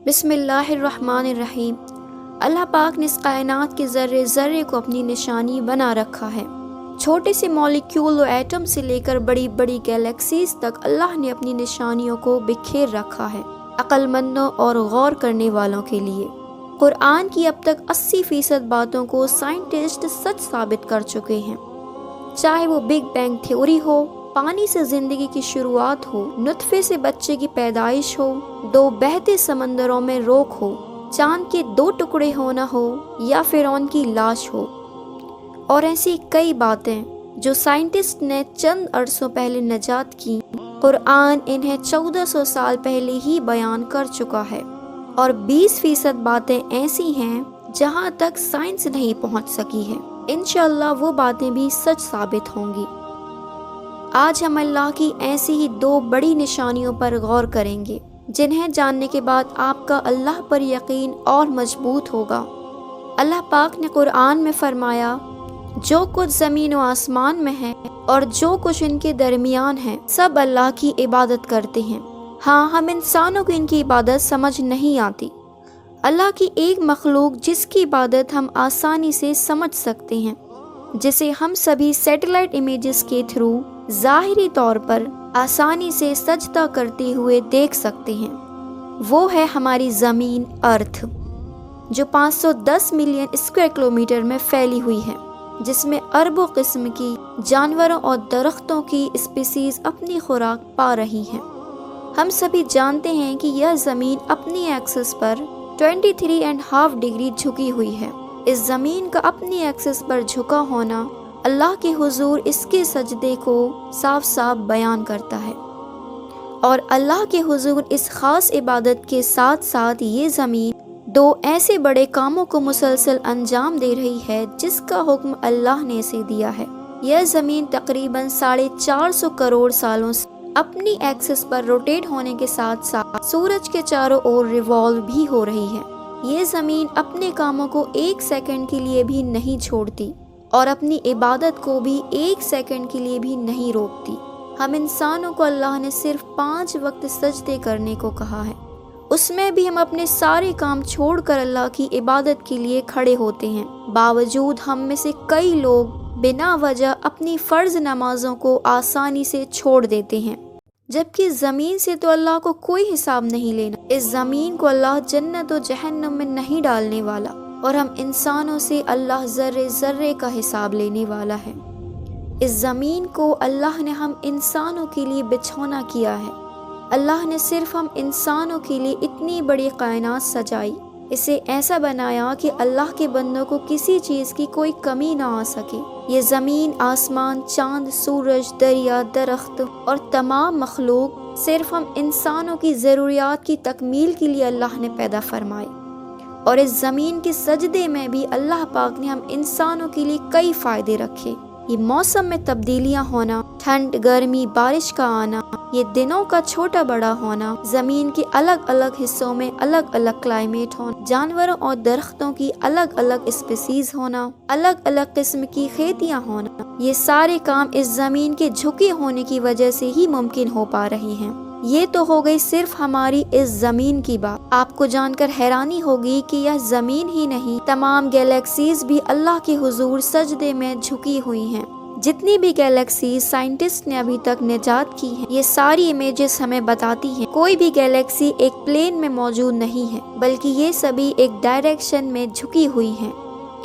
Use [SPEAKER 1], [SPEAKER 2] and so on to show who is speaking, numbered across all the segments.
[SPEAKER 1] बिस्मिल्लाहिर्रहमानिर्रहीम। अल्लाह पाक ने इस कायनात के ज़र्रे ज़र्रे को अपनी निशानी बना रखा है। छोटे से मॉलिक्यूल और एटम से लेकर बड़ी बड़ी गैलेक्सीज तक अल्लाह ने अपनी निशानियों को बिखेर रखा है अक्लमंदों और गौर करने वालों के लिए। कुरान की अब तक 80% बातों को साइंटिस्ट सच साबित कर चुके हैं, चाहे वो बिग बैंग थ्योरी हो, पानी से जिंदगी की शुरुआत हो, नुत्फे से बच्चे की पैदाइश हो, 2 बहते समंदरों में रोक हो, चांद के 2 टुकड़े होना हो या फिरौन की लाश हो, और ऐसी कई बातें जो साइंटिस्ट ने चंद अरसों पहले निजात की, कुरान इन्हें 1400 साल पहले ही बयान कर चुका है। और 20% बातें ऐसी हैं जहां तक साइंस नहीं पहुंच सकी है। इंशाअल्लाह वो बातें भी सच साबित होंगी। आज हम अल्लाह की ऐसी ही 2 बड़ी निशानियों पर गौर करेंगे, जिन्हें जानने के बाद आपका अल्लाह पर यकीन और मजबूत होगा। अल्लाह पाक ने कुरान में फरमाया, जो कुछ ज़मीन व आसमान में है और जो कुछ इनके दरमियान है, सब अल्लाह की इबादत करते हैं। हाँ, हम इंसानों को इनकी इबादत समझ नहीं आती। अल्लाह की एक मखलूक जिसकी इबादत हम आसानी से समझ सकते हैं, जिसे हम सभी सैटेलाइट इमेजेस के थ्रू ज़ाहिरी तौर पर आसानी से सजदा करते हुए देख सकते हैं, वो है हमारी ज़मीन अर्थ, जो 510 मिलियन स्क्वायर किलोमीटर में फैली हुई है, जिसमें अरबों किस्म की जानवरों और दरख्तों की स्पीसीज अपनी खुराक पा रही हैं। हम सभी जानते हैं कि यह ज़मीन अपनी एक्सिस पर 23.5 डिग्री झुकी हुई है। इस ज़मीन का अपनी एक्सिस पर झुका होना अल्लाह के हुजूर इसके सजदे को साफ साफ बयान करता है। और अल्लाह के हुजूर इस ख़ास इबादत के साथ साथ ये ज़मीन 2 ऐसे बड़े कामों को मुसलसल अंजाम दे रही है जिसका हुक्म अल्लाह ने इसे दिया है। यह ज़मीन तकरीबन 450 करोड़ सालों से अपनी एक्सिस पर रोटेट होने के साथ साथ सूरज के चारों ओर रिवॉल्व भी हो रही है। ये ज़मीन अपने कामों को 1 सेकंड के लिए भी नहीं छोड़ती और अपनी इबादत को भी 1 सेकंड के लिए भी नहीं रोकती। हम इंसानों को अल्लाह ने सिर्फ 5 वक्त सजदे करने को कहा है, उसमें भी हम अपने सारे काम छोड़कर अल्लाह की इबादत के लिए खड़े होते हैं। बावजूद हम में से कई लोग बिना वजह अपनी फ़र्ज नमाजों को आसानी से छोड़ देते हैं, जबकि ज़मीन से तो अल्लाह को कोई हिसाब नहीं लेना। इस ज़मीन को अल्लाह जन्नत और जहन्नम में नहीं डालने वाला, और हम इंसानों से अल्लाह ज़र्रे ज़र्रे का हिसाब लेने वाला है। इस ज़मीन को अल्लाह ने हम इंसानों के लिए बिछौना किया है। अल्लाह ने सिर्फ हम इंसानों के लिए इतनी बड़ी कायनात सजाई, इसे ऐसा बनाया कि अल्लाह के बंदों को किसी चीज़ की कोई कमी ना आ सके। ये ज़मीन, आसमान, चांद, सूरज, दरिया, दरख्त और तमाम मखलूक सिर्फ हम इंसानों की ज़रूरियात की तकमील के लिए अल्लाह ने पैदा फरमाई। और इस ज़मीन के सजदे में भी अल्लाह पाक ने हम इंसानों के लिए कई फ़ायदे रखे। ये मौसम में तब्दीलियाँ होना, ठंड, गर्मी, बारिश का आना, ये दिनों का छोटा बड़ा होना, ज़मीन के अलग अलग हिस्सों में अलग अलग क्लाइमेट होना, जानवरों और दरख्तों की अलग अलग स्पीसीज होना, अलग अलग किस्म की खेतियाँ होना, ये सारे काम इस ज़मीन के झुके होने की वजह से ही मुमकिन हो पा रहे हैं। ये तो हो गई सिर्फ हमारी इस ज़मीन की बात। आपको जानकर हैरानी होगी कि यह ज़मीन ही नहीं, तमाम गैलेक्सीज भी अल्लाह के हुजूर सजदे में झुकी हुई हैं। जितनी भी गैलेक्सी साइंटिस्ट ने अभी तक निजात की है, ये सारी इमेजेस हमें बताती हैं कोई भी गैलेक्सी एक प्लेन में मौजूद नहीं है, बल्कि ये सभी एक डायरेक्शन में झुकी हुई हैं।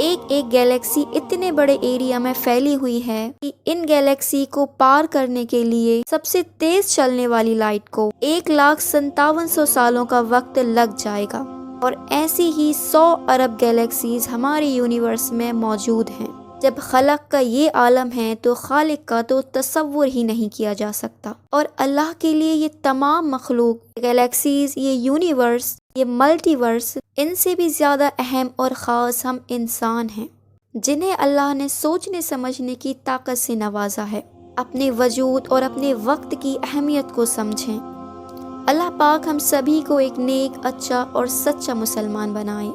[SPEAKER 1] एक गैलेक्सी इतने बड़े एरिया में फैली हुई है कि इन गैलेक्सी को पार करने के लिए सबसे तेज चलने वाली लाइट को 1,57,100 सालों का वक्त लग जाएगा। और ऐसी ही 100 अरब गैलेक्सीज हमारे यूनिवर्स में मौजूद हैं। जब खलक का ये आलम है तो खालिक का तो तसव्वुर ही नहीं किया जा सकता। और अल्लाह के लिए ये तमाम मखलूक, गैलेक्सीज, ये यूनिवर्स, ये मल्टीवर्स, इनसे भी ज़्यादा अहम और ख़ास हम इंसान हैं, जिन्हें अल्लाह ने सोचने समझने की ताकत से नवाजा है। अपने वजूद और अपने वक्त की अहमियत को समझें। अल्लाह पाक हम सभी को एक नेक, अच्छा और सच्चा मुसलमान बनाए।